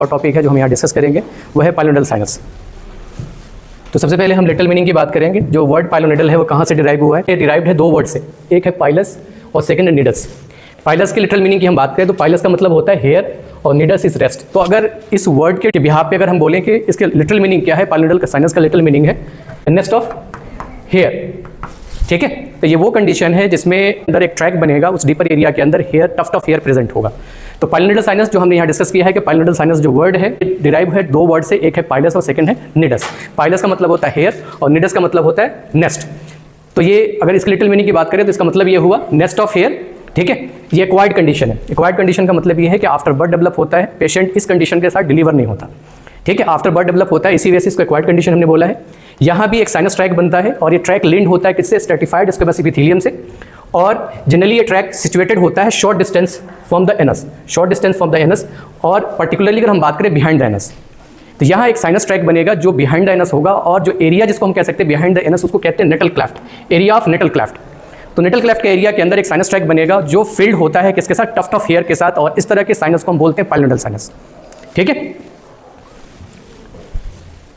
और टॉपिक है जो हम यहाँ डिस्कस करेंगे वो है पाइलोनिडल साइनस। तो सबसे पहले हम लिटल मीनिंग की बात करेंगे। जो वर्ड पाइलोनिडल है वो कहाँ से डिराइव हुआ है? ये डिराइव्ड है दो वर्ड से, एक है पाइलस और सेकंड है निडस। पाइलस के लिटल मीनिंग की हम बात करें तो पाइलस का मतलब होता है हेयर और निडस इज रेस्ट। तो अगर इस वर्ड के बिहाफ पे अगर हम बोलें कि इसके लिटल मीनिंग क्या है, पाइलोनिडल साइनस का लिटल मीनिंग है नेस्ट ऑफ हेयर। ठीक है, तो ये वो कंडीशन है जिसमें अंदर एक ट्रैक बनेगा, उस डीपर एरिया के अंदर hair, tuft of hair present होगा। तो पाइलोनिडल साइनस जो हमने यहाँ डिस्कस किया है कि पाइलोनिडल साइनस जो वर्ड है डिराइव है दो वर्ड से, एक है पाइलस और सेकंड है निडस। पाइलस का मतलब होता है हेयर और निडस का मतलब होता है नेस्ट। तो ये अगर इसकी लिटिल मीनिंग की बात करें तो इसका मतलब ये हुआ नेस्ट ऑफ हेयर। ठीक है, ये एक्वायर्ड कंडीशन है। एक्वायर्ड कंडीशन का मतलब ये है कि आफ्टर बर्थ डेवलप होता है, पेशेंट इस कंडीशन के साथ डिलीवर नहीं होता। ठीक है, आफ्टर बर्थ डेवलप होता है, इसी वजह से इसको एक्वायर्ड कंडीशन हमने बोला है। यहाँ भी एक साइनस ट्रैक बनता है और ये ट्रैक लिंक्ड होता है किससे? स्ट्रेटिफाइड स्क्वैमस एपिथेलियम से। और जनरली ये ट्रैक सिचुएटेड होता है short distance from the anus, short distance from the anus. और पर्टिकुलरली अगर हम बात करें बिहाइंड द एनस, तो यहाँ एक साइनस ट्रैक बनेगा जो बिहाइंड द एनस होगा। और जो एरिया जिसको हम कह सकते हैं बिहाइंड द एनस, उसको कहते हैं natal cleft, area of natal cleft. तो नेटल क्लेफ्ट के एरिया के अंदर एक साइनस ट्रैक बनेगा जो फिल्ड होता है किसके साथ? टफ्ट ऑफ हेयर के साथ। और इस तरह के साइनस को हम बोलते हैं पाइलोनिडल साइनस। ठीक है,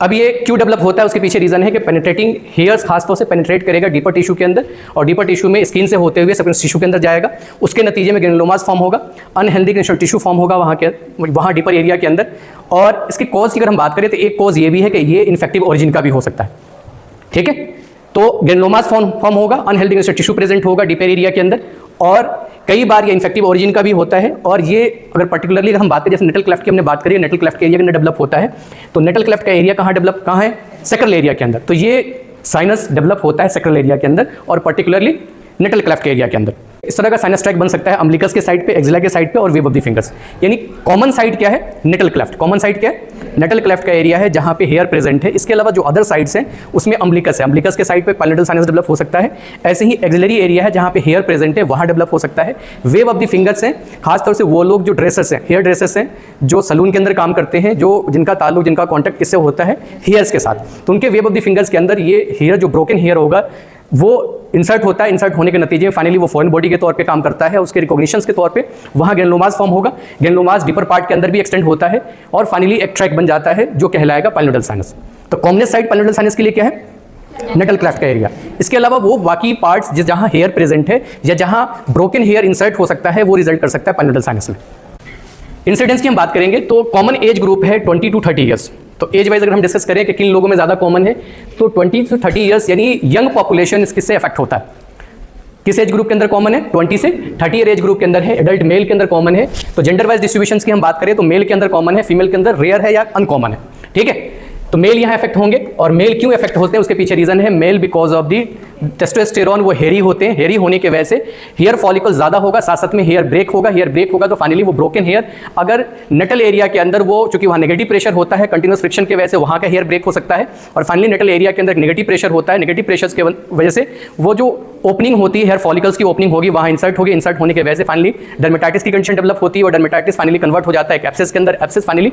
अब ये क्यों डेवलप होता है उसके पीछे रीजन है कि पेनिट्रेटिंग हेयर्स खासतौर से पेनिट्रेट करेगा डीपर टिश्यू के अंदर, और डीपर टिश्यू में स्किन से होते हुए सबकन्स टिश्यू के अंदर जाएगा। उसके नतीजे में ग्रेनुलोमास फॉर्म होगा, अनहेल्दी ग्रेनुलर टिश्यू फॉर्म होगा वहाँ डीपर एरिया के अंदर। और इसके कॉज की अगर हम बात करें तो एक कॉज ये भी है कि ये इन्फेक्टिव ओरिजिन का भी हो सकता है। ठीक है, तो ग्रेनुलोमास फॉर्म होगा, अनहेल्दी ग्रेनुलर टिश्यू प्रेजेंट होगा डीपर एरिया के अंदर, और कई बार ये इन्फेक्टिव ओरिजिन का भी होता है। और ये अगर पर्टिकुलरली अगर हम बात करें, जैसे नेटल क्लेफ्ट की हमने बात करी, नेटल क्लेफ्ट के एरिया के अंदर डेवलप होता है। तो नेटल क्लेफ्ट का एरिया कहाँ है? सैक्रल एरिया के अंदर। तो ये साइनस डेवलप होता है सैक्रल एरिया के अंदर और पर्टिकुलरली नेटल क्लेफ्ट के एरिया के अंदर। इस तरह का साइनस ट्रैक बन सकता है अम्बिलिकस के साइड पे, एक्सिला के साइड पे और वेब ऑफ द फिंगर्स। यानी कॉमन साइड क्या है? Natal cleft. कॉमन साइड क्या है? नेटल क्लेफ्ट का एरिया है जहाँ पे हेयर प्रेजेंट है। इसके अलावा जो अदर साइड्स हैं उसमें अम्बिलिकस है, अम्बिलिकस के साइड पे पाइलोनिडल साइनस डेवलप हो सकता है। ऐसे ही एक्सिलरी एरिया है जहाँ पे हेयर प्रेजेंट है, वहाँ डेवलप हो सकता है। वेव ऑफ द फिंगर्स हैं, खासतौर से वो लोग जो ड्रेसर्स हैं, हेयर ड्रेसर्स हैं, जो सलून के अंदर काम करते हैं, जो जिनका ताल्लुक, जिनका कॉन्टैक्ट किससे होता है? हेयर्स के साथ। तो उनके वेव ऑफ द फिंगर्स के अंदर ये हेयर जो ब्रोकन हेयर होगा वो इंसर्ट होता है। इंसर्ट होने के नतीजे में फाइनली वो फॉरेन बॉडी के तौर पे काम करता है। उसके रिकॉग्निशंस के तौर पे वहाँ ग्रेनुलोमास फॉर्म होगा। ग्रेनुलोमास डीपर पार्ट के अंदर भी एक्सटेंड होता है और फाइनली एक ट्रैक बन जाता है जो कहलाएगा पाइलोनिडल साइनस। तो कॉमनेस्ट साइड पाइलोनिडल साइनस के लिए क्या है? नेटल क्लेफ्ट का एरिया। इसके अलावा वो बाकी पार्ट्स जहाँ हेयर प्रेजेंट है या जहाँ ब्रोकन हेयर इंसर्ट हो सकता है वो रिजल्ट कर सकता है पाइलोनिडल साइनस में। इंसिडेंस की हम बात करेंगे तो कॉमन एज ग्रुप है 20 to 30 ईयर्स। तो एज वाइज अगर हम डिस्कस करें कि किन लोगों में ज़्यादा कॉमन है, तो 20 to 30 ईयर्स यानी यंग पॉपुलेशन किससे अफेक्ट होता है? किस एज ग्रुप के अंदर कॉमन है? 20 से 30 ईयर एज ग्रुप के अंदर है। एडल्ट मेल के अंदर कॉमन है। तो जेंडर वाइज डिस्ट्रीब्यूशन की हम बात करें तो मेल के अंदर कॉमन है, फीमेल के अंदर रेयर है या अनकॉमन है। ठीक है, तो मेल यहाँ इफेक्ट होंगे। और मेल क्यों इफेक्ट होते हैं उसके पीछे रीजन है male because of the testosterone, वो हेरी होते हैं। हेरी होने के वजह से हेयर फॉलिकल ज़्यादा होगा, साथ साथ में हेयर ब्रेक होगा। हेयर ब्रेक होगा तो फाइनली वो ब्रोकन हेयर, अगर नेटल एरिया के अंदर वो चूंकि वहाँ नेगेटिव प्रेशर होता है, कंटिन्यूस फ्रिक्शन की वजह से वहाँ का हेयर ब्रेक हो सकता है। और फाइनली नेटल एरिया के अंदर नेगेटिव प्रेशर होता है, नेगेटिव प्रेशर की वजह से वो जो ओपनिंग होती है हेयर फॉलिकल्स की ओपनिंग होगी, वहाँ इंसर्ट होगी। इंसर्ट होने की वजह से फाइनली डर्मेटाइटिस की कंडीशन डेवलप होती है और डर्मेटाइटिस फाइनली कन्वर्ट हो जाता है एब्सेस के अंदर। एब्सेस फाइनली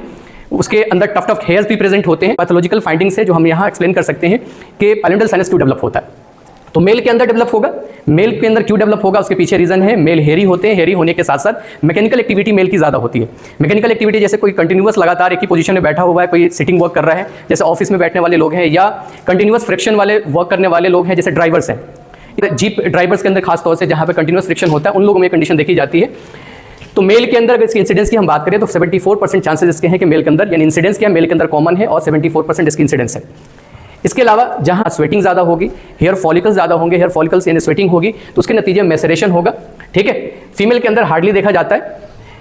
उसके अंदर टफ्ट ऑफ हेयर्स भी प्रेजेंट होते हैं। पैथोलॉजिकल फाइंडिंग्स है जो हम यहाँ एक्सप्लेन कर सकते हैं कि पाइलोनिडल साइनस क्यों डेवलप होता है। तो मेल के अंदर डेवलप होगा। मेल के अंदर क्यों डेवलप होगा उसके पीछे रीजन है मेल हेरी होते हैं। हेरी होने के साथ साथ मैकेनिकल एक्टिविटी मेल की ज़्यादा होती है। मैकेनिकल एक्टिविटी जैसे कोई कंटिन्यूअस लगातार एक ही पोजीशन में बैठा हुआ है, कोई सिटिंग वर्क कर रहा है जैसे ऑफिस में बैठने वाले लोग हैं, या कंटिन्यूअस फ्रिक्शन वाले वर्क करने वाले लोग हैं जैसे ड्राइवर्स हैं। जीप ड्राइवर्स के अंदर खासतौर से जहाँ पर कंटिन्यूअस फ्रिक्शन होता है उन लोगों में कंडीशन देखी जाती है। तो मेल के अंदर अगर इसकी इंसिडेंस की हम बात करें तो 74% चांसेस इसके हैं कि मेल के अंदर, यानी इंसिडेंस क्या मेल के अंदर कॉमन है और 74% इसकी इंसिडेंस है। इसके अलावा जहाँ स्वेटिंग ज़्यादा होगी, हेयर फॉलिकल्स ज़्यादा होंगे, हेयर फॉलिकल्स यानी स्वेटिंग होगी तो उसके नतीजे में मैसेरेशन होगा। ठीक है, फीमेल के अंदर हार्डली देखा जाता है।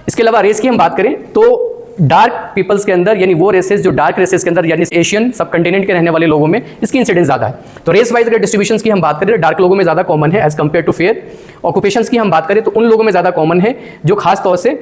इसके अलावा रेस की हम बात करें तो डार्क पीपल्स के अंदर, यानी वो रेसेस जो डार्क रेसेस के अंदर यानी एशियन सब कंटिनेंट के रहने वाले लोगों में इसकी इंसिडेंस ज़्यादा है। तो रेस वाइज अगर डिस्ट्रीब्यूशन की हम बात करें तो डार्क लोगों में ज़्यादा कॉमन है as compare to fair. Occupations की हम बात करें तो उन लोगों में ज़्यादा कॉमन है जो खास तौर से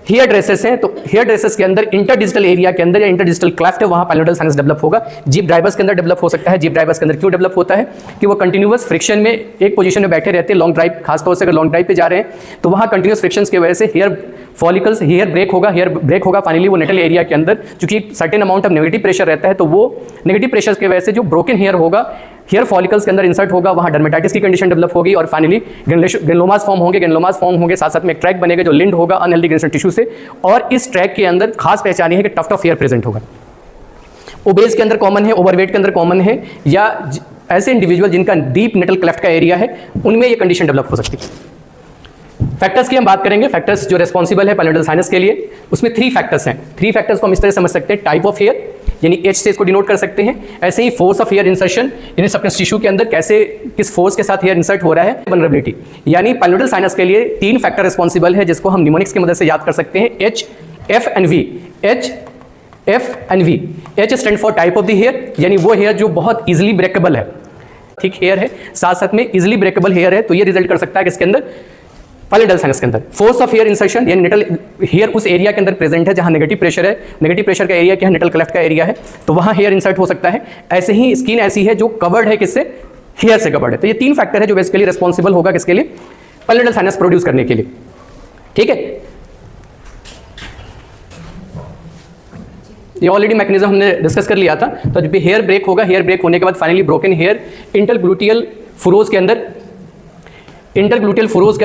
हेयर ड्रेसेस हैं। तो हेयर ड्रेसेस के अंदर इंटरडिजिटल एरिया के अंदर या इंटरडिजिटल क्लेफ्ट है, वहाँ पाइलोनिडल साइनस डेवलप होगा। जीप ड्राइवर्स के अंदर डेवलप हो सकता है। जीप ड्राइवर्स के अंदर क्यों डेवलप होता है कि वो कंटिन्यूअस फ्रिक्शन में एक पोजीशन में बैठे रहते हैं, लॉन्ग ड्राइव, खासतौर से अगर लॉन्ग ड्राइव पे जा रहे हैं तो वहाँ कंटिन्यूअस फ्रिक्शन की वजह से हेयर फॉलिकल्स, हेयर ब्रेक होगा। फाइनली वो नेटल एरिया के अंदर चूंकि certain amount of negative pressure रहता है तो वो नेगेटिव प्रेशर की वजह से जो ब्रोकन हेयर होगा, हेयर फॉलिकल्स के अंदर इंसर्ट होगा, वहाँ डर्मेटाइटिस की कंडीशन डेवलप होगी और फाइनली ग्रेनुलोमास फॉर्म होंगे। ग्रेनुलोमास फॉर्म होंगे, साथ साथ में एक ट्रैक बनेगा जो लिंड होगा अनहेल्दी ग्रेनुलर टिश्यू से, और इस ट्रैक के अंदर खास पहचान है कि टफ्ट ऑफ हेयर प्रेजेंट होगा। ओबेस के अंदर कॉमन है, ओवरवेट के अंदर कॉमन है, या ऐसे इंडिविजुअल जिनका डीप नेटल क्लेफ्ट का एरिया है उनमें ये कंडीशन डेवलप हो सकती है। फैक्टर्स की हम बात करेंगे, फैक्टर्स जो रेस्पॉन्सिबल है पैलोडल साइनस के लिए, उसमें 3 फैक्टर्स हैं। 3 फैक्टर्स को हम इस तरह समझ सकते हैं, टाइप ऑफ हेयर यानी एच से इसको डिनोट कर सकते हैं, ऐसे ही फोर्स ऑफ हेयर इंसर्शन यानी सबकन्स टिश्यू के अंदर कैसे किस फोर्स के साथ हेयर इंसर्ट हो रहा है, वल्नरेबिलिटी। यानी पैलोडल साइनस के लिए 3 फैक्टर रेस्पॉन्सिबल है जिसको हम निमोनिक्स की मदद से याद कर सकते हैं, H, F and V. H, F and V. H stand for type of the hair, यानी वो हेयर जो बहुत इजिली ब्रेकेबल है, थिक हेयर है, साथ साथ में इजिली ब्रेकेबल हेयर है, तो ये रिजल्ट कर सकता है कि इसके अंदर पैलोडल साइनस के अंदर फोर्स ऑफ हेयर इंसर्शन यानी नेटल हेयर उस एरिया के अंदर प्रेजेंट है जहां नेगेटिव प्रेशर है। नेगेटिव प्रेशर का एरिया क्या है, नेटल क्लेफ्ट का एरिया है, तो वहां हेयर इंसर्ट हो सकता है। ऐसे ही स्किन ऐसी है जो कवर्ड है किससे, हेयर से कवर्ड है। तो ये 3 फैक्टर है जो बेसिकली रिस्पॉन्सिबल होगा किसके लिए, पैलोडल साइनस प्रोड्यूस करने के लिए। ठीक है, ये ऑलरेडी मैकेनिज्म हमने डिस्कस कर लिया था। तो जब भी हेयर ब्रेक होगा, हेयर ब्रेक होने के बाद फाइनली ब्रोकन हेयर इंटरग्लूटियल फुरोज के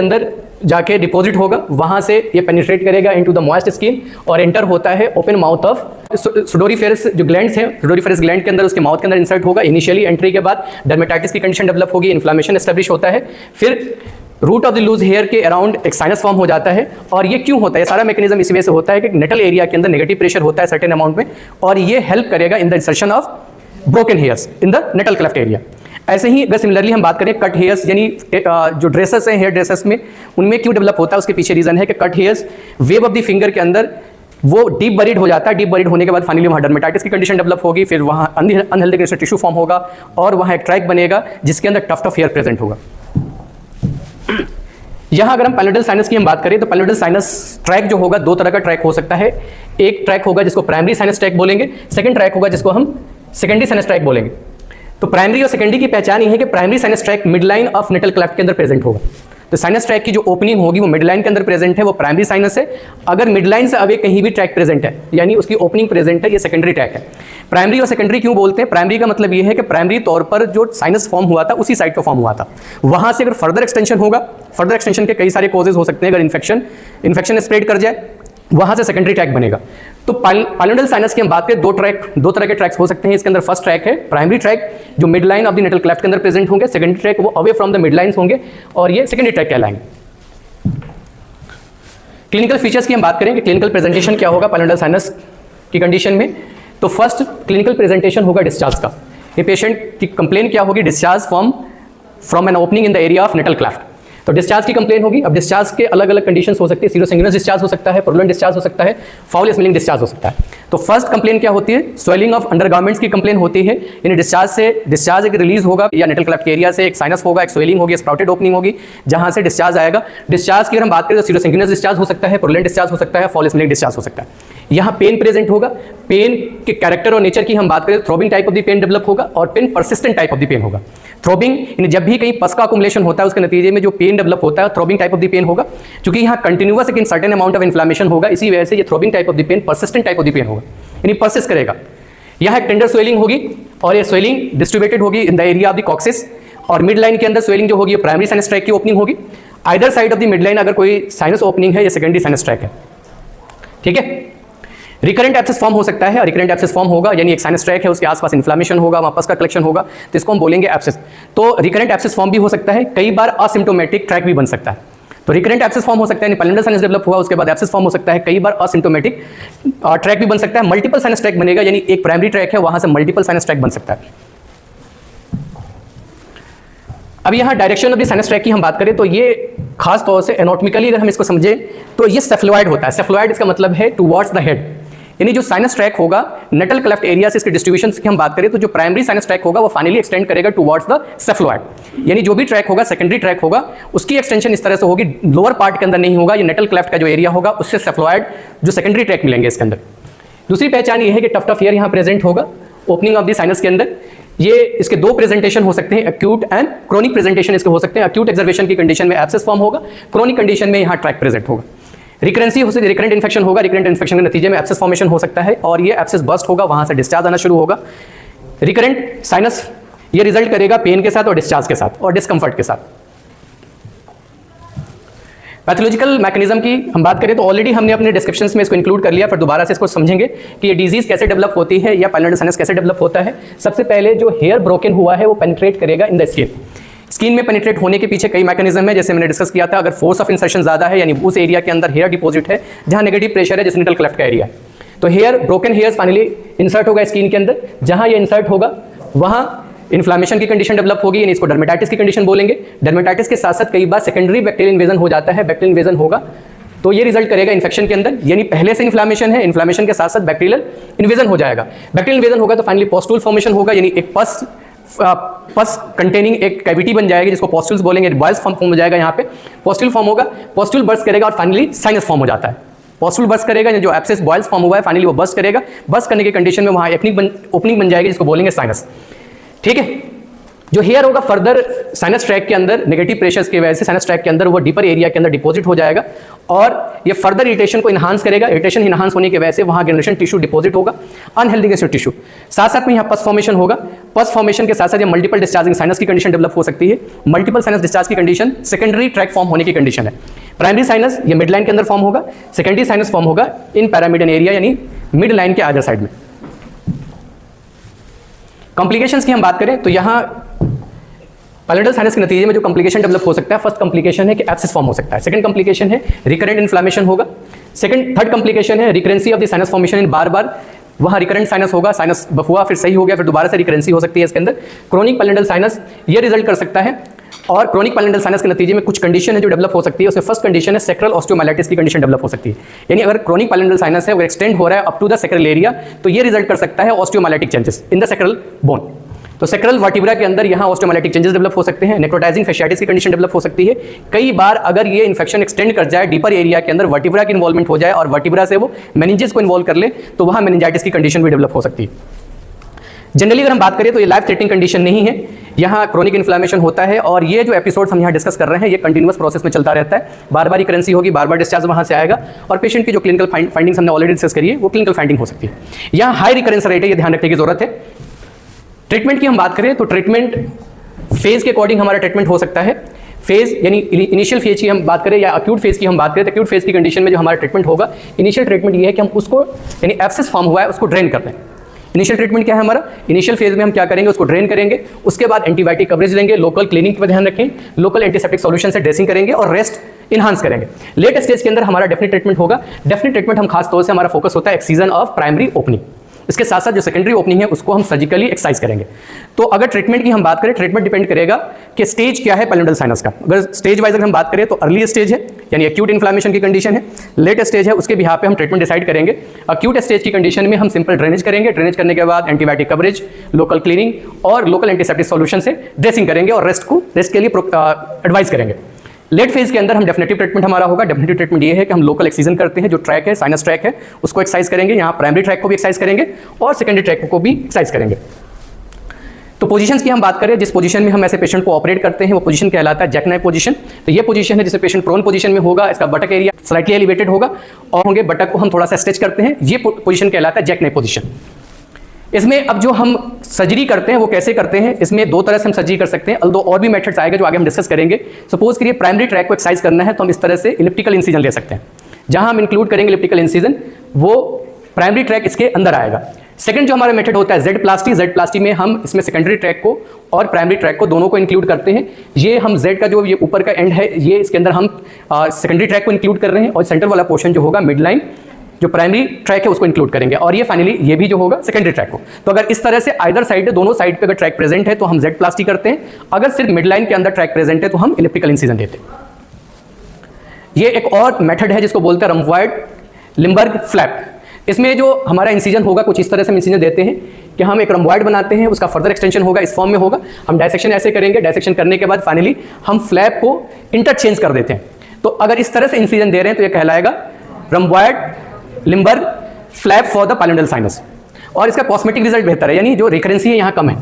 अंदर जाके डिपॉजिट होगा, वहां से ये पेनिट्रेट करेगा इनटू द मॉइस्ट स्किन और एंटर होता है ओपन माउथ ऑफ सुडोरीफेरस जो ग्लैंड्स हैं, सुडोरीफेरस ग्लैंड के अंदर उसके माउथ के अंदर इंसर्ट होगा। इनिशियली एंट्री के बाद डर्मेटाइटिस की कंडीशन डेवलप होगी, इन्फ्लेमेशन एस्टेब्लिश होता है, फिर root of the loose hair के अराउंड एक साइनस फॉर्म हो जाता है। और ये क्यों होता है, सारा मैकेनिज्म इस वजह से होता है कि नेटल एरिया के अंदर नेगेटिव प्रेशर होता है सर्टेन अमाउंट में, और ये हेल्प करेगा in the insertion of broken hairs in the natal cleft area. ऐसे ही अगर सिमिलरली हम बात करें कट हेयर्स, यानी जो ड्रेसेस हैं हेयर ड्रेसेस में, उनमें क्यों डेवलप होता है, उसके पीछे रीजन है कि cut hairs wave of the finger के अंदर वो डीप बरीड हो जाता है। डीप बरीड होने के बाद फाइनली वहाँ डर्मेटाइटिस की कंडीशन डेवलप होगी, फिर वहाँ अनहेल्दी ग्रेनुलर टिश्यू फॉर्म होगा और वहाँ एक ट्रैक बनेगा जिसके अंदर टफ्ट ऑफ हेयर प्रेजेंट होगा। यहाँ अगर हम पैलोडल साइनस की हम बात करें तो पैलोडल साइनस ट्रैक जो होगा 2 तरह का ट्रैक हो सकता है। एक ट्रैक होगा जिसको प्राइमरी साइनस ट्रैक बोलेंगे, सेकंड ट्रैक होगा जिसको हम सेकेंडरी साइनस ट्रैक बोलेंगे। तो प्राइमरी और सेकेंडरी की पहचान ये है कि primary sinus track mid line of natal cleft के अंदर प्रेजेंट होगा। तो साइनस ट्रैक की जो ओपनिंग होगी वो मिड लाइन के अंदर प्रेजेंट है, वो प्राइमरी साइनस है। अगर मिड लाइन से अवे कहीं भी ट्रैक प्रेजेंट है यानी उसकी ओपनिंग प्रेजेंट है, ये सेकेंडरी ट्रैक है। प्राइमरी और सेकेंडरी क्यों बोलते हैं, प्राइमरी का मतलब ये है कि प्राइमरी तौर पर जो साइनस फॉर्म हुआ था उसी साइड पर फॉर्म हुआ था, वहां से अगर फर्दर एक्सटेंशन होगा, फर्दर एक्सटेंशन के कई सारे कॉजेज हो सकते हैं। अगर इन्फेक्शन स्प्रेड कर जाए वहां से सेकेंडरी ट्रैक बनेगा। तो पैलोडल साइनस की हम बात करें 2 तरह के ट्रैक्स हो सकते हैं इसके अंदर। फर्स्ट ट्रैक है प्राइमरी ट्रैक जो mid line of the natal cleft के अंदर प्रेजेंट होंगे, सेकेंडरी ट्रैक वो away from the mid lines होंगे और ये सेकेंडरी ट्रैक कहलाएंगे। क्लिनिकल फीचर्स की हम बात करें कि क्लिनिकल प्रेजेंटेशन क्या होगा पैलोडल साइनस की कंडीशन में। तो फर्स्ट क्लिनिकल प्रेजेंटेशन होगा डिस्चार्ज का। ये पेशेंट की कंप्लेन क्या होगी, discharge from an opening in the area of natal cleft. तो डिस्चार्ज की कंप्लेन होगी। अब डिस्चार्ज के अलग अलग कंडीशंस हो सकती है, सीरोसिंगुलर डिस्चार्ज हो सकता है, पुरुलेंट डिस्चार्ज हो सकता है, फाउल स्मेलिंग डिस्चार्ज हो सकता है। तो फर्स्ट कंप्लेन क्या होती है, स्वेलिंग ऑफ अंडरगारमेंट्स की कंप्लेन होती है, यानी डिस्चार्ज एक रिलीज होगा या नेटल क्लेफ्ट के एरिया से एक साइनस होगा, एक स्वेलिंग होगी, स्प्राउटेड ओपनिंग होगी जहां से डिस्चार्ज आएगा। डिस्चार्ज की अगर हम बात करें तो सीरोसिंगुलर डिस्चार्ज हो सकता है, पुरुलेंट डिस्चार्ज हो सकता है, फाउल स्मेलिंग डिस्चार्ज हो सकता है। यहाँ पेन प्रेजेंट होगा। पेन के कैरेक्टर और नेचर की हम बात करें, throbbing type of the pain develop होगा और pain persistent type of the pain होगा। थ्रोबिंग यानी जब भी कहीं पस का अकुमुलेशन होता है उसके नतीजे में जो पेन डेवलप होता है throbbing type of the pain होगा। क्योंकि यहाँ कंटिन्यूअस एक सर्टेन अमाउंट ऑफ इन्फ्लेमेशन होगा, इसी वजह से ये throbbing type of the pain persistent type of the pain होगा, यानी परसिस्ट करेगा। यहाँ एक टेंडर स्वेलिंग होगी और ये स्वेलिंग डिस्ट्रीब्यूटेड होगी इन the area of the coccyx, और मिड लाइन के अंदर स्वेलिंग जो होगी प्राइमरी साइनस ट्रैक की ओपनिंग होगी। Either side of the mid line अगर कोई साइनस ओपनिंग है या सेकेंडरी साइनस ट्रैक है। ठीक है, रिकरेंट एब्सेस फॉर्म हो सकता है। रिकरेंट एब्सेस फॉर्म होगा यानी एक साइनस ट्रैक है, उसके आसपास इन्फ्लेमेशन होगा, वहाँ पस का कलेक्शन होगा, तो इसको हम बोलेंगे एब्सेस। तो रिकरेंट एब्सेस फॉर्म भी हो सकता है, कई बार असिम्टोमेटिक ट्रैक भी बन सकता है। तो रिकरेंट एब्सेस फॉर्म हो सकता है, पैलोडल साइनस डेवलप हुआ उसके बाद एब्सेस फॉर्म हो सकता है, कई बार असिम्टोमेटिक ट्रैक भी बन सकता है। मल्टीपल साइनस ट्रैक बनेगा, यानी एक प्राइमरी ट्रैक है वहां से मल्टीपल साइनस ट्रैक बन सकता है। अब यहाँ direction of the sinus track की हम बात करें तो ये खास तौर से एनाटॉमिकली अगर हम इसको समझें तो ये सेफ्लॉइड होता है। सेफ्लॉइड इसका मतलब है टुवर्ड्स द हेड, यानी जो साइनस ट्रैक होगा नेटल क्लेफ्ट एरिया से इसके डिस्ट्रीब्यूशन की हम बात करें तो जो प्राइमरी साइनस ट्रैक होगा वो फाइनली एक्सटेंड करेगा टुवर्ड्स द सेफ्लॉइड, यानी जो भी ट्रैक होगा सेकेंडरी ट्रैक होगा उसकी एक्सटेंशन इस तरह से होगी, लोअर पार्ट के अंदर नहीं होगा, ये नेटल क्लेफ्ट का जो एरिया होगा उससे सेफ्लॉइड जो सेकेंडरी ट्रैक मिलेंगे इसके अंदर। दूसरी पहचान ये है कि टफ्ट ऑफ हेयर यहाँ प्रेजेंट होगा ओपनिंग ऑफ द साइनस के अंदर। ये इसके 2 प्रेजेंटेशन हो सकते हैं, एक्यूट एंड क्रोनिक प्रेजेंटेशन इसके हो सकते हैं। एक्यूट एक्सर्वेशन की कंडीशन में एब्सेस फॉर्म होगा, क्रोनिक कंडीशन में यहाँ ट्रैक प्रेजेंट होगा। रिकरेंसी हो सकती है, रिकरेंट इन्फेक्शन होगा, रिकरेंट इन्फेक्शन के नतीजे में एब्सेस फॉर्मेशन हो सकता है और ये एब्सेस बस्ट होगा, वहां से डिस्चार्ज आना शुरू होगा। रिकरेंट साइनस ये रिजल्ट करेगा पेन के साथ और डिस्चार्ज के साथ और डिस्कम्फर्ट के साथ। पैथोलॉजिकल मैकेनिज्म की हम बात करें तो ऑलरेडी हमने अपने डिस्क्रिप्शंस में इसको इंक्लूड कर लिया, फिर दोबारा से इसको समझेंगे कि ये डिजीज कैसे डेवलप होती है या पैलेंडल साइनस कैसे डेवलप होता है। सबसे पहले जो हेयर ब्रोकन हुआ है वो पेनिट्रेट करेगा इन द स्किन। स्किन में पेनिट्रेट होने के पीछे कई मैकेनिज्म है, जैसे मैंने डिस्कस किया था। अगर फोर्स ऑफ इंसर्शन ज़्यादा है, यानी उस एरिया के अंदर हेयर डिपॉजिट है जहाँ नेगेटिव प्रेशर है, जैसे निटल क्लेफ्ट का एरिया है, तो hair broken hairs finally insert होगा स्किन के अंदर। जहाँ ये इंसर्ट होगा वहाँ इन्फ्लामेशन की कंडीशन डेवलप होगी, यानी इसको डर्मेटाइटिस की कंडीशन बोलेंगे। डर्मेटाइटिस के साथ साथ कई बार सेकेंडरी बैक्टीरियल इन्वेजन हो जाता है। बैक्टीरियल इन्वेजन होगा तो ये रिजल्ट करेगा इन्फेक्शन के अंदर, यानी पहले से इन्फ्लामेशन है, इन्फ्लामेशन के साथ साथ बैक्टीरियल इन्वेजन हो जाएगा। बैक्टीरियल इन्वेजन होगा तो फाइनली पॉस्टूल फॉर्मेशन होगा, यानी एक पस कंटेनिंग एक कैविटी बन जाएगी जिसको पॉस्टूल्स बोलेंगे। बॉयल्स फॉर्म हो जाएगा, यहाँ पे पॉस्टूल फॉर्म होगा, पॉस्टूल बर्स्ट करेगा और फाइनली साइनस फॉर्म हो जाता है। पॉस्टूल बर्स्ट करेगा, जो एब्सेस बॉयल्स फॉर्म हुआ है फाइनली वो बर्स्ट करेगा। बर्स्ट करने की कंडीशन में वहाँ ओपनिंग बन जाएगी जिसको बोलेंगे साइनस। ठीक है, जो हेयर होगा फर्दर साइनस ट्रैक के अंदर नेगेटिव प्रेशर्स की वजह से साइनस ट्रैक के अंदर वो डीपर एरिया के अंदर डिपॉजिट हो जाएगा और ये फर्दर इरिटेशन को इन्हांस करेगा। इरिटेशन इन्हांस होने की वजह से वहाँ ग्रेनुलेशन टिश्यू डिपॉजिट होगा, अनहेल्दी ग्रेनुलेशन टिश्यू। साथ साथ में यहाँ पस फॉर्मेशन होगा। पस फॉर्मेशन के साथ साथ ये मल्टीपल डिस्चार्जिंग साइनस की कंडीशन डेवलप हो सकती है। मल्टीपल साइनस डिस्चार्ज की कंडीशन सेकेंडरी ट्रैक फॉर्म होने की कंडीशन है। प्राइमरी साइनस ये मिड लाइन के अंदर फॉर्म होगा, सेकेंडरी साइनस फॉर्म होगा इन पैरामिडियन एरिया, यानी मिड लाइन के अदर साइड में। कॉम्प्लिकेशंस की हम बात करें तो यहाँ पैलेंडल साइनस के नतीजे में जो कॉम्प्लिकेशन डेवलप हो सकता है, फर्स्ट कॉम्प्लिकेशन है कि एब्सेस फॉर्म हो सकता है। सेकंड कॉम्प्लिकेशन है रिकरेंट इन्फ्लामेशन होगा। थर्ड कॉम्प्लिकेशन है रिकरेंसी ऑफ द साइनस फॉर्मेशन, इन बार बार वहाँ रिकरेंट साइनस होगा, साइनस हुआ फिर सही हो गया फिर दोबारा से रिकरेंसी हो सकती है इसके अंदर। क्रोनिक पैलेंडल साइनस ये रिजल्ट कर सकता है। और क्रोनिक पैलेंडल साइनस के नतीजे में कुछ कंडीशन है जो डेवलप हो सकती है। उसमें फर्स्ट कंडीशन है सेक्रल ऑस्टियोमाइलाइटिस की कंडीशन डेवलप हो सकती है, यानी अगर क्रोनिक पैलेंडल साइनस है वो एक्सटेंड हो रहा है up to the sacral area तो ये रिजल्ट कर सकता है osteomyelitic changes in the sacral bone. तो सेक्रल वर्टिब्रा के अंदर यहाँ ऑस्टियोमाइलाइटिक चेंजेस डेवलप हो सकते हैं। नेक्रोटाइजिंग फैशियाटिस की कंडीशन डेवलप हो सकती है। कई बार अगर ये इन्फेक्शन एक्सटेंड कर जाए डीपर एरिया के अंदर, वर्टिब्रा की इन्वॉल्वमेंट हो जाए और वर्टिब्रा से वो मेनिंजेस को इन्वॉल्व कर ले तो वहाँ मेनिंजाइटिस की कंडीशन भी डेवलप हो सकती है। जनरली अगर हम बात करें तो ये लाइफ थ्रेटनिंग कंडीशन नहीं है, यहाँ क्रोनिक इन्फ्लामेशन होता है और ये जो एपिसोड्स हम यहाँ डिस्कस कर रहे हैं ये कंटिन्यूअस प्रोसेस में चलता रहता है। बार बार रिकरेंसी होगी, बार बार डिस्चार्ज वहाँ से आएगा और पेशेंट की जो क्लिनिकल फाइंडिंग्स हमने ऑलरेडी डिस्कस करी है वो क्लिनिकल फाइंडिंग हो सकती है। यहाँ हाई रिकरेंस रेट है, ये ध्यान रखने की जरूरत है। ट्रीटमेंट की हम बात करें तो ट्रीटमेंट फेज के अकॉर्डिंग हमारा ट्रीटमेंट हो सकता है। फेज यानी इनिशियल फेज की हम बात करें या अक्यूट फेज की हम बात करें तो अक्यूट फेज की कंडीशन में जो हमारा ट्रीटमेंट होगा, इनिशियल ट्रीटमेंट ये है कि हम उसको यानी एब्सेस फॉर्म हुआ है उसको ड्रेन कर दें। इनिशियल ट्रीटमेंट क्या है हमारा, इनिशियल फेज में हम क्या करेंगे उसको ड्रेन करेंगे, उसके बाद एंटीबायोटिक कवरेज लेंगे, लोकल क्लीनिंग पर ध्यान रखें, लोकल एंटीसेप्टिक सॉल्यूशन से ड्रेसिंग करेंगे और रेस्ट इन्हांस करेंगे। लेट स्टेज के अंदर हमारा डेफिनेट ट्रीटमेंट होगा। डेफिनेट ट्रीटमेंट हम खास तौर से हमारा फोकस होता है एक्सीजन ऑफ प्राइमरी ओपनिंग। इसके साथ साथ जो सेकेंडरी ओपनिंग है उसको हम सर्जिकली एक्सरसाइज करेंगे। तो अगर ट्रीटमेंट की हम बात करें, ट्रीटमेंट डिपेंड करेगा कि स्टेज क्या है पैलेंडल साइनस का। अगर स्टेज वाइज अगर हम बात करें तो अर्ली स्टेज है यानी एक्यूट इन्फ्लामेशन की कंडीशन है, लेट स्टेज है उसके बिहाफ पे हम ट्रीटमेंट डिसाइड करेंगे। एक्यूट स्टेज की कंडीशन में हम सिंपल ड्रेनेज करेंगे, ड्रेनेज करने के बाद एंटीबायोटिक कवरेज, लोकल क्लीनिंग और लोकल एंटीसेप्टिक सॉल्यूशन से ड्रेसिंग करेंगे और रेस्ट के लिए एडवाइस करेंगे। लेट फेज के अंदर हम डेफिनेटिव ट्रीटमेंट हमारा होगा। डेफिनेटिव ट्रीटमेंट ये है कि हम लोकल एक्सीजन करते हैं, जो ट्रैक है साइनस ट्रैक है उसको एक्सरसाइज करेंगे। यहाँ प्राइमरी ट्रैक को भी एक्सरसाइज करेंगे और सेकेंडरी ट्रैक को भी एक्सरसाइज करेंगे। तो पोजीशंस की हम बात करें, जिस पोजीशन में हम ऐसे पेशेंट को ऑपरेट करते हैं वो पोजीशन कहलाता है जैक नाइफ पोजीशन। तो ये पोजीशन है जिसमें पेशेंट प्रोन पोजीशन में होगा, इसका बटक एरिया स्लाइटली एलिवेटेड होगा और होंगे बटक को हम थोड़ा सा स्ट्रेच करते हैं, ये पोजीशन कहलाता है जैक नाइफ पोजीशन। इसमें अब जो हम सर्जरी करते हैं वो कैसे करते हैं, इसमें दो तरह से हम सर्जरी कर सकते हैं, अल्दो और भी मेथड्स आएगा जो आगे हम डिस्कस करेंगे। सपोज करिए प्राइमरी ट्रैक को एक्सरसाइज करना है तो हम इस तरह से इलिप्टिकल इंसिजन ले सकते हैं। जहां हम इंक्लूड करेंगे इलिप्टिकल इंसिजन वो प्राइमरी ट्रैक इसके अंदर आएगा। सेकंड जो हमारा मेथड होता है जेड प्लास्टी, जेड प्लास्टी में हम इसमें सेकेंडरी ट्रैक को और प्राइमरी ट्रैक को दोनों को इंक्लूड करते हैं। ये हम जेड का जो ये ऊपर का एंड है ये इसके अंदर हम सेकेंडरी ट्रैक को इंक्लूड कर रहे हैं और सेंटर वाला पोर्शन जो होगा मिड लाइन जो प्राइमरी ट्रैक है उसको इंक्लूड करेंगे और ये फाइनली ये भी जो होगा सेकेंडरी ट्रैक को। तो अगर इस तरह से आइदर साइड दोनों साइड पे अगर ट्रैक प्रेजेंट है तो हम जेड प्लास्टी करते हैं, अगर सिर्फ मिड लाइन के अंदर ट्रैक प्रेजेंट है तो हम इलिप्टिकल इंसिजन देते हैं। ये एक और मेथड है जिसको बोलते हैं रम्बॉयड लिम्बर्ग फ्लैप। इसमें जो हमारा इंसिजन होगा कुछ इस तरह से हम इंसिजन देते हैं कि हम एक रम्बॉयड बनाते हैं, उसका फर्दर एक्सटेंशन होगा इस फॉर्म में होगा, हम डायसेक्शन ऐसे करेंगे, डायसेक्शन करने के बाद फाइनली हम फ्लैप को इंटरचेंज कर देते हैं। तो अगर इस तरह से इंसिजन दे रहे हैं तो ये कहलाएगा rhomboid Limberg flap for the pilonidal sinus और इसका कॉस्मेटिक रिजल्ट बेहतर है, यानी जो रिकरेंसी है यहाँ कम है।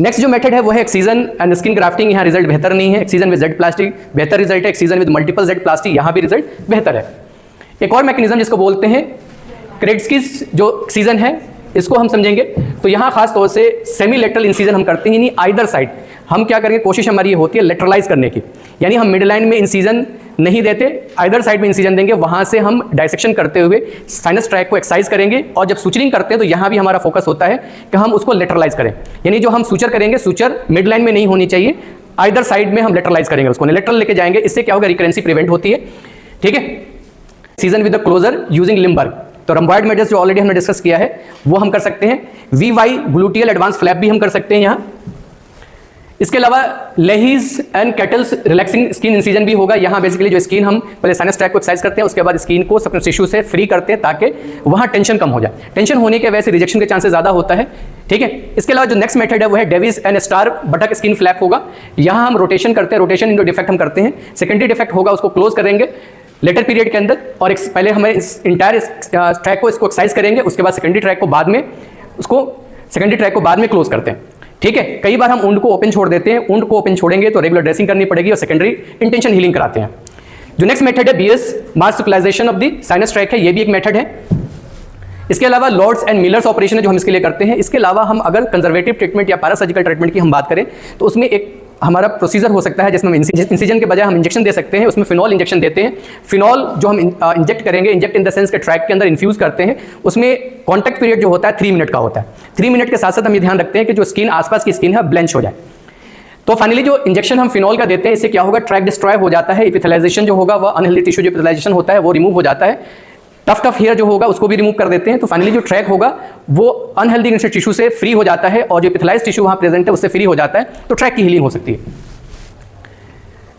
नेक्स्ट जो मेथड है वो है एक्सीजन एंड स्किन ग्राफ्टिंग। यहाँ रिजल्ट बेहतर नहीं है, एक्सीजन विद जेड प्लास्टिक बेहतर रिजल्ट है, excision with multiple Z plastic यहाँ भी रिजल्ट बेहतर है। एक और मैकेनिज्म जिसको बोलते हैं क्रेट्स्किस जो एक्सीजन है इसको हम समझेंगे तो यहाँ खास तौर से सेमी लेटरल इंसीजन हम करते हैं नहीं, आइदर साइड हम क्या करेंगे, कोशिश हमारी ये होती है लेटरलाइज करने की, यानी हम मिड लाइन में इंसीजन नहीं देते, आइदर साइड में इंसीजन देंगे, वहाँ से हम डायसेक्शन करते हुए साइनस ट्रैक को एक्सरसाइज करेंगे। और जब सूचरिंग करते हैं तो यहाँ भी हमारा फोकस होता है कि हम उसको लेटरलाइज करें, यानी जो हम सूचर करेंगे सूचर मिड लाइन में नहीं होनी चाहिए, आइदर साइड में हम लेटरलाइज करेंगे, उसको लेटरल लेके जाएंगे। इससे क्या होगा, रिकरेंसी प्रिवेंट होती है। ठीक है, season with the closure using Limberg, तो रम्बॉइड मेजर्स जो ऑलरेडी हमने डिस्कस किया है वो हम कर सकते हैं। V Y gluteal advance flap भी हम कर सकते हैं यहाँ। इसके अलावा Lahey's and Cattell's relaxing skin incision भी होगा। यहाँ बेसिकली जो स्किन हम पहले साइनस ट्रैक को एक्सरसाइज करते हैं, उसके बाद स्किन को सबकॉन्शियस टिश्यू से फ्री करते हैं ताकि वहाँ टेंशन कम हो जाए। टेंशन होने के वजह से रिजेक्शन के चांसेस ज़्यादा होता है। ठीक है, इसके अलावा जो नेक्स्ट मेथड है वो है Davis and star बटक skin flap होगा। यहाँ हम रोटेशन करते हैं, रोटेशन इंडो डिफेक्ट हम करते हैं, सेकेंडरी डिफेक्ट होगा उसको क्लोज करेंगे लेटर पीरियड के अंदर, और पहले हमें इस इंटायर ट्रैक को इसको एक्सरसाइज करेंगे, उसके बाद सेकेंडरी ट्रैक को बाद में क्लोज करते हैं। ठीक है, कई बार हम ऊंड को ओपन छोड़ देते हैं, ऊंड को ओपन छोड़ेंगे तो रेगुलर ड्रेसिंग करनी पड़ेगी और सेकेंडरी इंटेंशन हीलिंग कराते हैं। जो नेक्स्ट मेथड है BS mass stabilization of the sinus tract है, ये भी एक मेथड है। इसके अलावा लॉर्ड्स एंड मिलर्स ऑपरेशन है जो हम इसके लिए करते हैं। इसके अलावा हम अगर कंजर्वेटिव ट्रीटमेंट या पैरासर्जिकल ट्रीटमेंट की हम बात करें तो उसमें एक हमारा प्रोसीजर हो सकता है जिसमें इंसिजन के बजाय हम इंजेक्शन दे सकते हैं, उसमें फिनॉल इंजेक्शन देते हैं। फिनॉल जो हम इंजेक्ट करेंगे, इंजेक्ट इन द सेंस के ट्रैक के अंदर इन्फ्यूज करते हैं, उसमें कॉन्टैक्ट पीरियड जो होता है 3 मिनट का होता है। 3 मिनट के साथ साथ हम ये ध्यान रखते हैं कि जो स्किन आसपास की स्किन है ब्लेंच हो जाए। तो फाइनली जो इंजेक्शन हम फिनॉल का देते हैं इससे क्या होगा, ट्रैक डिस्ट्रॉय हो जाता है, एपिथेलाइजेशन जो होगा वह अनहेल्दी टिश्यू जो एपिथेलाइजेशन होता है वो रिमूव हो जाता है, टफ हेयर जो होगा उसको भी रिमूव कर देते हैं। तो फाइनली जो ट्रैक होगा वो अनहेल्दी टिश्यू से फ्री हो जाता है और जो एपिथेलाइज्ड टिश्यू वहाँ प्रेजेंट है उससे फ्री हो जाता है, तो ट्रैक की हीलिंग हो सकती है।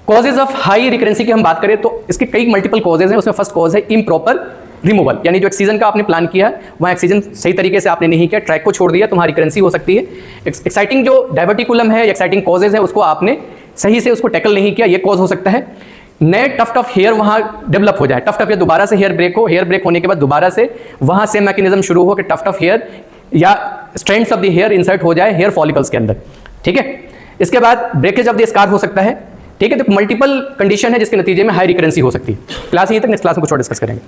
कॉजेज ऑफ हाई रिकरेंसी की हम बात करें तो इसके कई मल्टीपल कॉजेज हैं। उसमें फर्स्ट कॉज है इम्प्रॉपर रिमूवल, यानी जो एक्सीजन का आपने प्लान किया वहाँ एक्सीजन सही तरीके से आपने नहीं किया, ट्रैक को छोड़ दिया, तुम्हारी रिकरेंसी हो सकती है। एक्साइटिंग जो डायवर्टिकुलम है, एक्साइटिंग कॉजेज है, उसको आपने सही से उसको टैकल नहीं किया, ये कॉज हो सकता है। नए टफ हेयर वहाँ डेवलप हो जाए, टफ हेयर दोबारा से हेयर ब्रेक हो, हेयर ब्रेक होने के बाद दोबारा से वहाँ से मैकेनिज्म शुरू हो कि टफ हेयर या strands of the hair insert हो जाए हेयर फॉलिकल्स के अंदर। ठीक है, इसके बाद ब्रेकेज ऑफ द स्कार हो सकता है। ठीक है, तो मल्टीपल कंडीशन है जिसके नतीजे में हाई रिकरेंसी हो सकती है। क्लास यहीं तक, नेक्स्ट क्लास में कुछ और डिस्कस करेंगे।